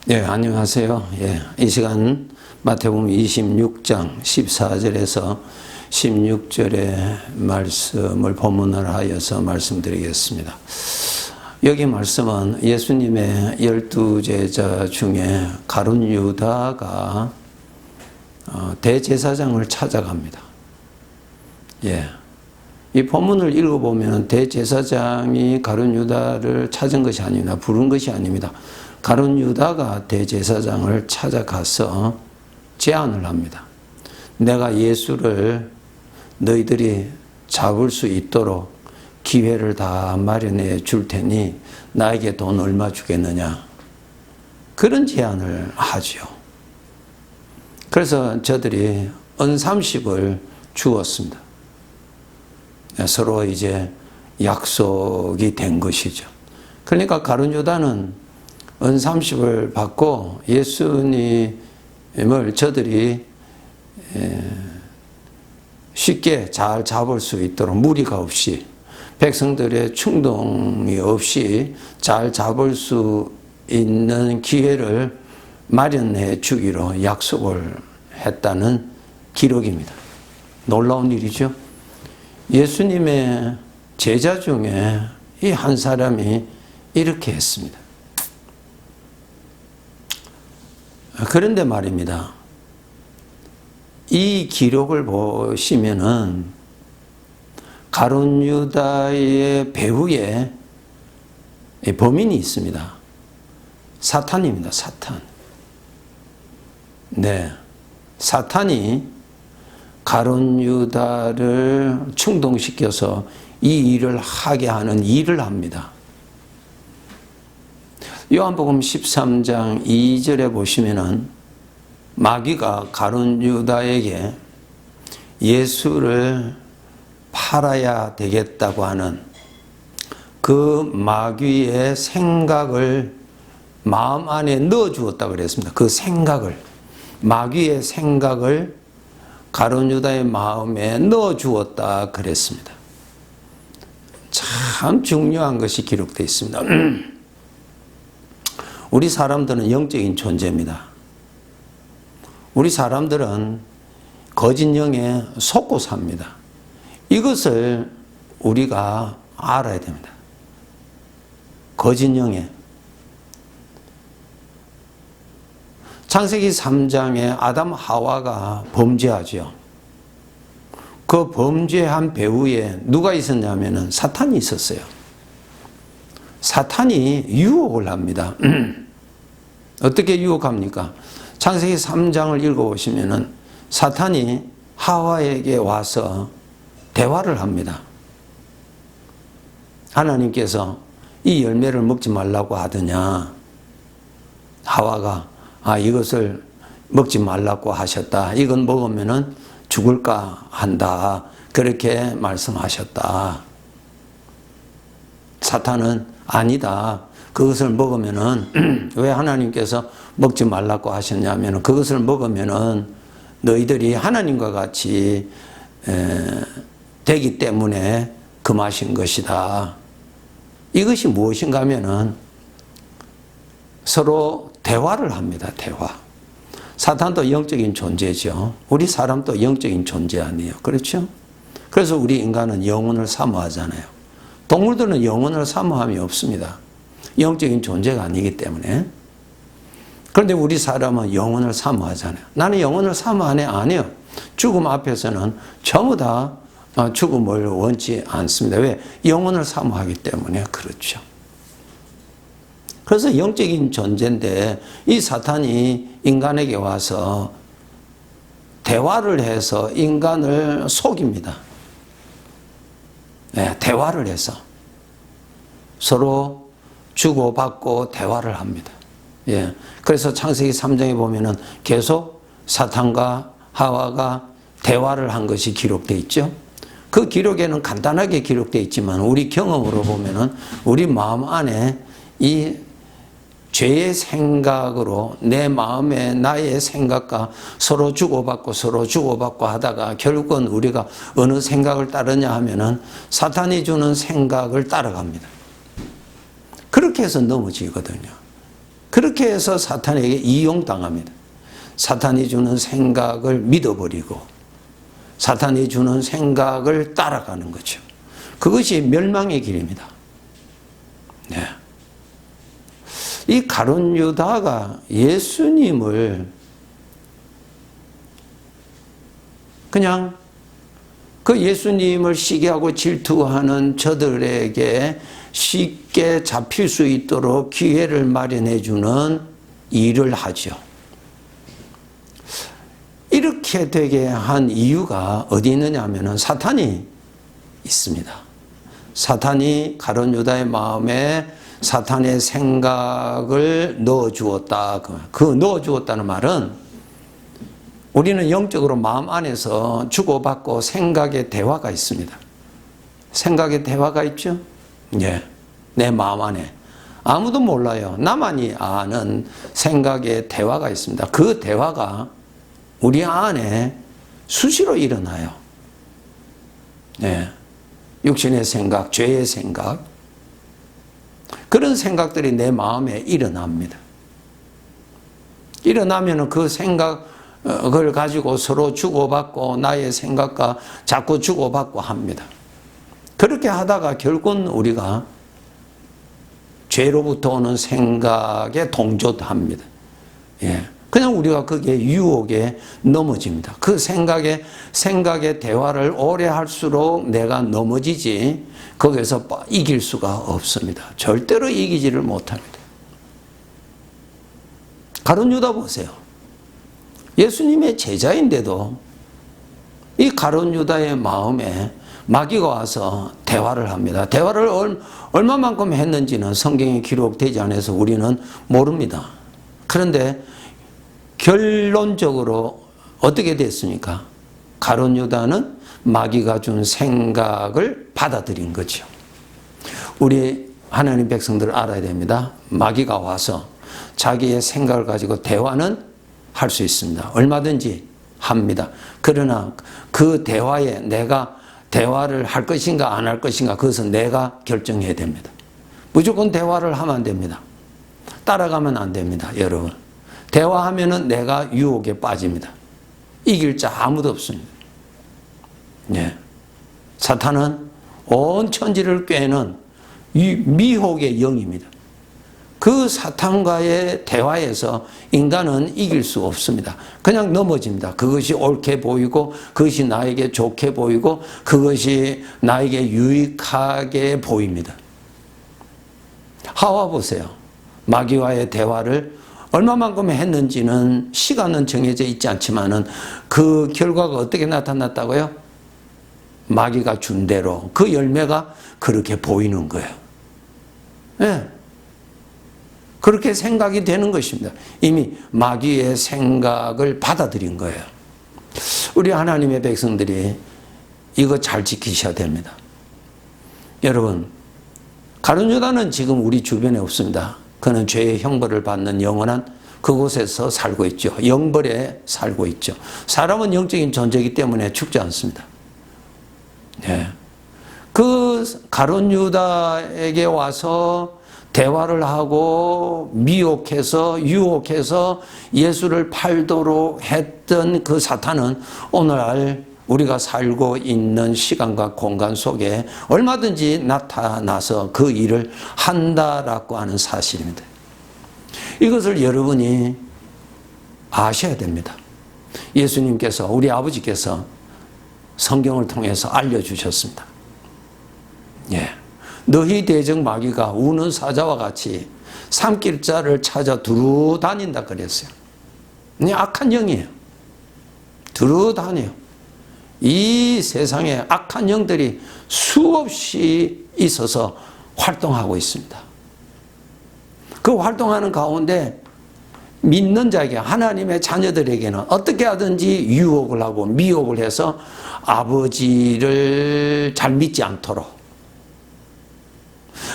네, 안녕하세요. 이 시간 마태복음 26장 14절에서 16절의 말씀을 본문을 하여서 말씀드리겠습니다. 여기 말씀은 예수님의 12제자 중에 가룟 유다가 대제사장을 찾아갑니다. 이 본문을 읽어보면 대제사장이 가룟 유다를 찾은 것이 아닙니다. 부른 것이 아닙니다. 가룟 유다가 대제사장을 찾아가서 제안을 합니다. 내가 예수를 너희들이 잡을 수 있도록 기회를 다 마련해 줄 테니 나에게 돈 얼마 주겠느냐. 그런 제안을 하죠. 그래서 저들이 은 30을 주었습니다. 서로 이제 약속이 된 것이죠. 그러니까 가룟 유다는 은 30을 받고 예수님을 저들이 쉽게 잘 잡을 수 있도록 무리가 없이 백성들의 충동이 없이 잘 잡을 수 있는 기회를 마련해 주기로 약속을 했다는 기록입니다. 놀라운 일이죠. 예수님의 제자 중에 이 한 사람이 이렇게 했습니다. 그런데 말입니다. 이 기록을 보시면은 가룟 유다의 배후에 범인이 있습니다. 사탄입니다. 사탄. 사탄이 가룟 유다를 충동시켜서 이 일을 하게 하는 일을 합니다. 요한복음 13장 2절에 보시면은 마귀가 가룟 유다에게 예수를 팔아야 되겠다고 하는 그 마귀의 생각을 마음 안에 넣어 주었다고 그랬습니다. 그 생각을, 마귀의 생각을 가룟 유다의 마음에 넣어 주었다 그랬습니다. 참 중요한 것이 기록되어 있습니다. 우리 사람들은 영적인 존재입니다. 우리 사람들은 거짓 영에 속고 삽니다. 이것을 우리가 알아야 됩니다. 거짓 영에. 창세기 3장에 아담 하와가 범죄하죠. 그 범죄한 배후에 누가 있었냐면은 사탄이 있었어요. 사탄이 유혹을 합니다. 어떻게 유혹합니까? 창세기 3장을 읽어보시면은 사탄이 하와에게 와서 대화를 합니다. 하나님께서 이 열매를 먹지 말라고 하더냐. 하와가 이것을 먹지 말라고 하셨다. 이건 먹으면은 죽을까 한다. 그렇게 말씀하셨다. 사탄은 아니다. 그것을 먹으면은 왜 하나님께서 먹지 말라고 하셨냐면 그것을 먹으면은 너희들이 하나님과 같이 되기 때문에 금하신 것이다. 이것이 무엇인가 하면은 서로 대화를 합니다. 대화. 사탄도 영적인 존재죠. 우리 사람도 영적인 존재 아니에요. 그렇죠? 그래서 우리 인간은 영혼을 사모하잖아요. 동물들은 영혼을 사모함이 없습니다. 영적인 존재가 아니기 때문에. 그런데 우리 사람은 영혼을 사모하잖아요. 나는 영혼을 사모하네? 아니요. 죽음 앞에서는 전부 다 죽음을 원치 않습니다. 왜? 영혼을 사모하기 때문에 그렇죠. 그래서 영적인 존재인데 이 사탄이 인간에게 와서 대화를 해서 인간을 속입니다. 대화를 해서 서로 주고받고 대화를 합니다. 그래서 창세기 3장에 보면은 계속 사탄과 하와가 대화를 한 것이 기록되어 있죠. 그 기록에는 간단하게 기록되어 있지만 우리 경험으로 보면은 우리 마음 안에 이 죄의 생각으로 내 마음에 나의 생각과 서로 주고받고 하다가 결국은 우리가 어느 생각을 따르냐 하면은 사탄이 주는 생각을 따라갑니다. 그렇게 해서 넘어지거든요. 그렇게 해서 사탄에게 이용당합니다. 사탄이 주는 생각을 믿어버리고 사탄이 주는 생각을 따라가는 거죠. 그것이 멸망의 길입니다. 네. 이 가룟 유다가 예수님을 그냥 그 예수님을 시기하고 질투하는 저들에게 쉽게 잡힐 수 있도록 기회를 마련해 주는 일을 하죠. 이렇게 되게 한 이유가 어디 있느냐 하면 사탄이 있습니다. 사탄이 가룟 유다의 마음에 사탄의 생각을 넣어주었다. 그 넣어주었다는 말은 우리는 영적으로 마음 안에서 주고받고 생각의 대화가 있습니다. 생각의 대화가 있죠? 예. 내 마음 안에. 아무도 몰라요. 나만이 아는 생각의 대화가 있습니다. 그 대화가 우리 안에 수시로 일어나요. 예. 육신의 생각, 죄의 생각. 그런 생각들이 내 마음에 일어납니다. 일어나면 그 생각을 가지고 서로 주고받고 나의 생각과 자꾸 주고받고 합니다. 그렇게 하다가 결국은 우리가 죄로부터 오는 생각에 동조합니다. 예. 그냥 우리가 그게 유혹에 넘어집니다. 그 생각의 대화를 오래 할수록 내가 넘어지지 거기에서 이길 수가 없습니다. 절대로 이기지를 못합니다. 가룟 유다 보세요. 예수님의 제자인데도 이 가룟 유다의 마음에 마귀가 와서 대화를 합니다. 대화를 얼마만큼 했는지는 성경에 기록되지 않아서 우리는 모릅니다. 그런데 결론적으로 어떻게 됐습니까? 가룟 유다는 마귀가 준 생각을 받아들인 거죠. 우리 하나님 백성들 알아야 됩니다. 마귀가 와서 자기의 생각을 가지고 대화는 할 수 있습니다. 얼마든지 합니다. 그러나 그 대화에 내가 대화를 할 것인가 안 할 것인가 그것은 내가 결정해야 됩니다. 무조건 대화를 하면 안 됩니다. 따라가면 안 됩니다. 여러분. 대화하면은 내가 유혹에 빠집니다. 이길 자 아무도 없습니다. 예. 사탄은 온 천지를 꿰는 미혹의 영입니다. 그 사탄과의 대화에서 인간은 이길 수 없습니다. 그냥 넘어집니다. 그것이 옳게 보이고 그것이 나에게 좋게 보이고 그것이 나에게 유익하게 보입니다. 하와 보세요. 마귀와의 대화를 얼마만큼 했는지는 시간은 정해져 있지 않지만은 그 결과가 어떻게 나타났다고요? 마귀가 준 대로 그 열매가 그렇게 보이는 거예요. 네. 그렇게 생각이 되는 것입니다. 이미 마귀의 생각을 받아들인 거예요. 우리 하나님의 백성들이 이거 잘 지키셔야 됩니다. 여러분, 가룟 유다는 지금 우리 주변에 없습니다. 그는 죄의 형벌을 받는 영원한 그곳에서 살고 있죠. 영벌에 살고 있죠. 사람은 영적인 존재이기 때문에 죽지 않습니다. 네. 그 가룟 유다에게 와서 대화를 하고 미혹해서 유혹해서 예수를 팔도록 했던 그 사탄은 오늘날 우리가 살고 있는 시간과 공간 속에 얼마든지 나타나서 그 일을 한다라고 하는 사실입니다. 이것을 여러분이 아셔야 됩니다. 예수님께서 우리 아버지께서 성경을 통해서 알려주셨습니다. 예. 너희 대적 마귀가 우는 사자와 같이 삼킬 자를 찾아 두루 다닌다 그랬어요. 악한 영이에요. 두루 다녀요. 이 세상에 악한 영들이 수없이 있어서 활동하고 있습니다. 그 활동하는 가운데 믿는 자에게 하나님의 자녀들에게는 어떻게 하든지 유혹을 하고 미혹을 해서 아버지를 잘 믿지 않도록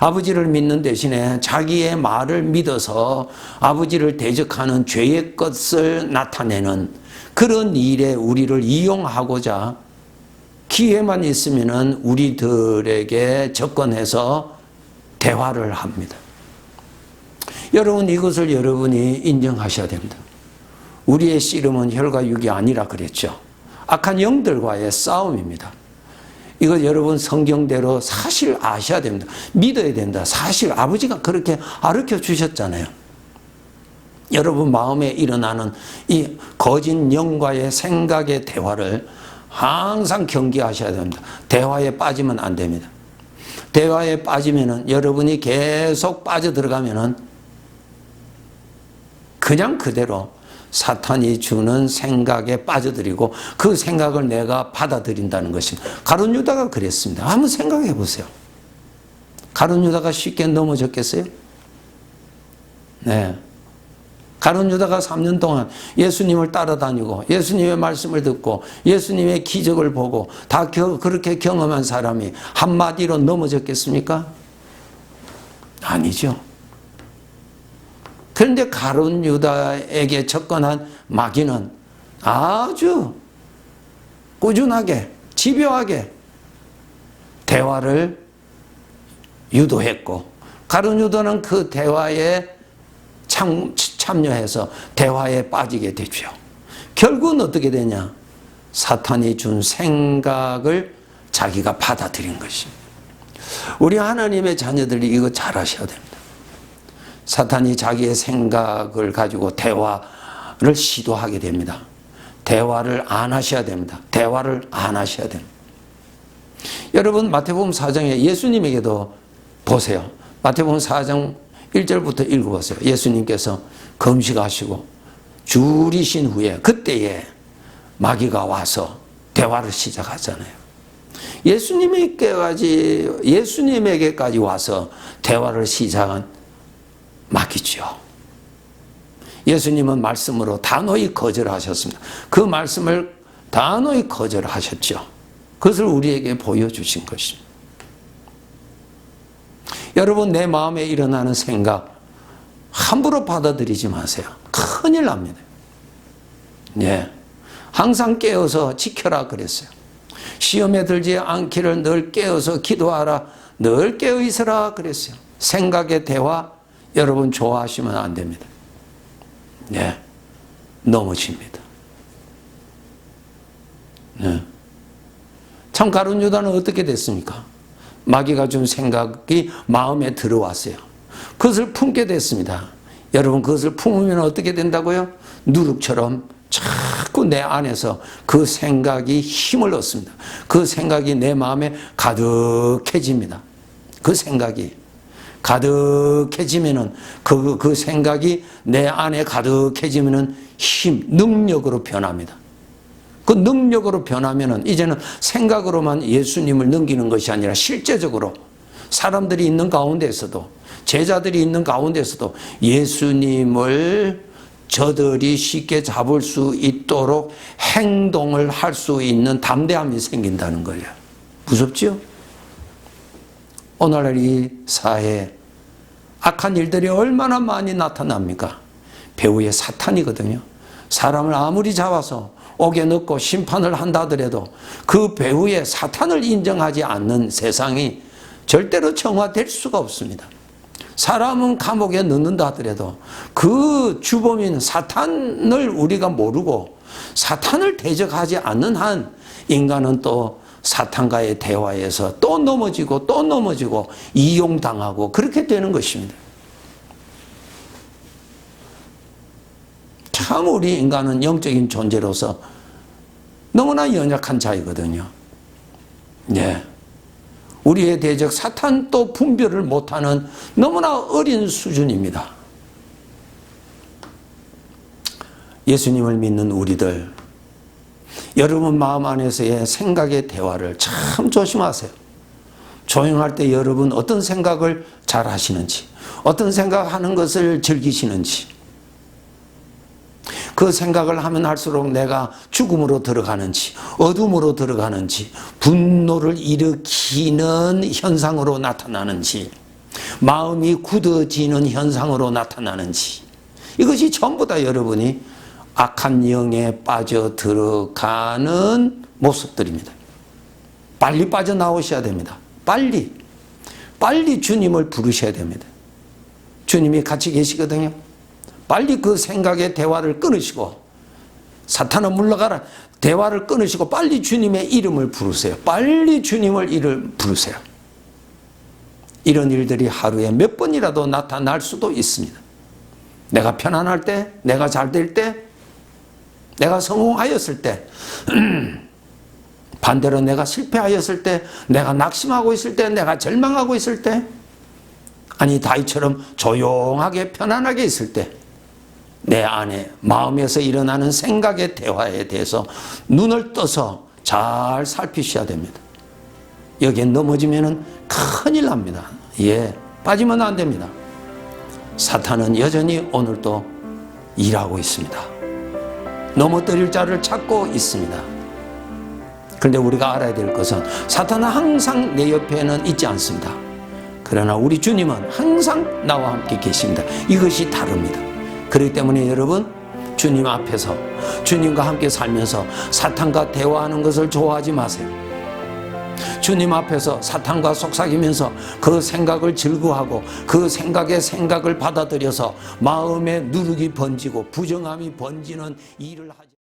아버지를 믿는 대신에 자기의 말을 믿어서 아버지를 대적하는 죄의 것을 나타내는 그런 일에 우리를 이용하고자 기회만 있으면 우리들에게 접근해서 대화를 합니다. 여러분, 이것을 여러분이 인정하셔야 됩니다. 우리의 씨름은 혈과 육이 아니라 그랬죠. 악한 영들과의 싸움입니다. 이거 여러분 성경대로 사실 아셔야 됩니다. 믿어야 된다. 사실 아버지가 그렇게 가르쳐 주셨잖아요. 여러분 마음에 일어나는 이 거짓 영과의 생각의 대화를 항상 경계하셔야 됩니다. 대화에 빠지면 안 됩니다. 대화에 빠지면은 여러분이 계속 빠져들어가면은 그냥 그대로 사탄이 주는 생각에 빠져들이고 그 생각을 내가 받아들인다는 것입니다. 가룟 유다가 그랬습니다. 한번 생각해 보세요. 가룟 유다가 쉽게 넘어졌겠어요? 네. 가룟 유다가 3년 동안 예수님을 따라다니고 예수님의 말씀을 듣고 예수님의 기적을 보고 다 그렇게 경험한 사람이 한마디로 넘어졌겠습니까? 아니죠. 그런데 가룟 유다에게 접근한 마귀는 아주 꾸준하게 집요하게 대화를 유도했고 가룟 유다는 그 대화에 참여해서 대화에 빠지게 되죠. 결국은 어떻게 되냐? 사탄이 준 생각을 자기가 받아들인 것입니다. 우리 하나님의 자녀들이 이거 잘 하셔야 됩니다. 사탄이 자기의 생각을 가지고 대화를 시도하게 됩니다. 대화를 안 하셔야 됩니다. 대화를 안 하셔야 됩니다. 여러분 마태복음 4장에 예수님에게도 보세요. 마태복음 4장 1절부터 읽어보세요. 예수님께서 금식하시고 줄이신 후에 그때에 마귀가 와서 대화를 시작하잖아요. 예수님에게까지 와서 대화를 시작한 마귀죠. 예수님은 말씀으로 단호히 거절하셨습니다. 그 말씀을 단호히 거절하셨죠. 그것을 우리에게 보여주신 것입니다. 여러분 내 마음에 일어나는 생각 함부로 받아들이지 마세요. 큰일 납니다. 예. 항상 깨어서 지켜라 그랬어요. 시험에 들지 않기를 늘 깨어서 기도하라. 늘 깨어 있으라 그랬어요. 생각의 대화 여러분 좋아하시면 안 됩니다. 예. 넘어집니다. 예. 참 가룟 유다는 어떻게 됐습니까? 마귀가 준 생각이 마음에 들어왔어요. 그것을 품게 됐습니다. 여러분 그것을 품으면 어떻게 된다고요? 누룩처럼 자꾸 내 안에서 그 생각이 힘을 얻습니다. 그 생각이 내 마음에 가득해집니다. 그 생각이 가득해지면은 그 생각이 내 안에 가득해지면은 힘, 능력으로 변합니다. 그 능력으로 변하면은 이제는 생각으로만 예수님을 넘기는 것이 아니라 실제적으로 사람들이 있는 가운데서도 제자들이 있는 가운데서도 예수님을 저들이 쉽게 잡을 수 있도록 행동을 할 수 있는 담대함이 생긴다는 거예요. 무섭죠? 오늘날 이 사회에 악한 일들이 얼마나 많이 나타납니까? 배후에 사탄이거든요. 사람을 아무리 잡아서 옥에 넣고 심판을 한다 하더라도 그 배후에 사탄을 인정하지 않는 세상이 절대로 정화될 수가 없습니다. 사람은 감옥에 넣는다 하더라도 그 주범인 사탄을 우리가 모르고 사탄을 대적하지 않는 한 인간은 또 사탄과의 대화에서 또 넘어지고 또 넘어지고 이용당하고 그렇게 되는 것입니다. 참 우리 인간은 영적인 존재로서 너무나 연약한 자이거든요. 네. 우리의 대적 사탄 또 분별을 못하는 너무나 어린 수준입니다. 예수님을 믿는 우리들, 여러분 마음 안에서의 생각의 대화를 참 조심하세요. 조용할 때 여러분 어떤 생각을 잘 하시는지, 어떤 생각하는 것을 즐기시는지, 그 생각을 하면 할수록 내가 죽음으로 들어가는지 어둠으로 들어가는지 분노를 일으키는 현상으로 나타나는지 마음이 굳어지는 현상으로 나타나는지 이것이 전부 다 여러분이 악한 영에 빠져 들어가는 모습들입니다. 빨리 빠져나오셔야 됩니다. 빨리 주님을 부르셔야 됩니다. 주님이 같이 계시거든요. 빨리 그 생각의 대화를 끊으시고, 사탄아 물러가라. 대화를 끊으시고 빨리 주님의 이름을 부르세요. 빨리 주님을 이름 부르세요. 이런 일들이 하루에 몇 번이라도 나타날 수도 있습니다. 내가 편안할 때, 내가 잘 될 때, 내가 성공하였을 때, 반대로 내가 실패하였을 때, 내가 낙심하고 있을 때, 내가 절망하고 있을 때, 아니 다윗처럼 조용하게 편안하게 있을 때, 내 안에 마음에서 일어나는 생각의 대화에 대해서 눈을 떠서 잘 살피셔야 됩니다. 여기에 넘어지면 큰일 납니다. 예, 빠지면 안 됩니다. 사탄은 여전히 오늘도 일하고 있습니다. 넘어뜨릴 자를 찾고 있습니다. 그런데 우리가 알아야 될 것은 사탄은 항상 내 옆에는 있지 않습니다. 그러나 우리 주님은 항상 나와 함께 계십니다. 이것이 다릅니다. 그렇기 때문에 여러분, 주님 앞에서 주님과 함께 살면서 사탄과 대화하는 것을 좋아하지 마세요. 주님 앞에서 사탄과 속삭이면서 그 생각을 즐거워하고 그 생각의 생각을 받아들여서 마음에 누룩이 번지고 부정함이 번지는 일을 하지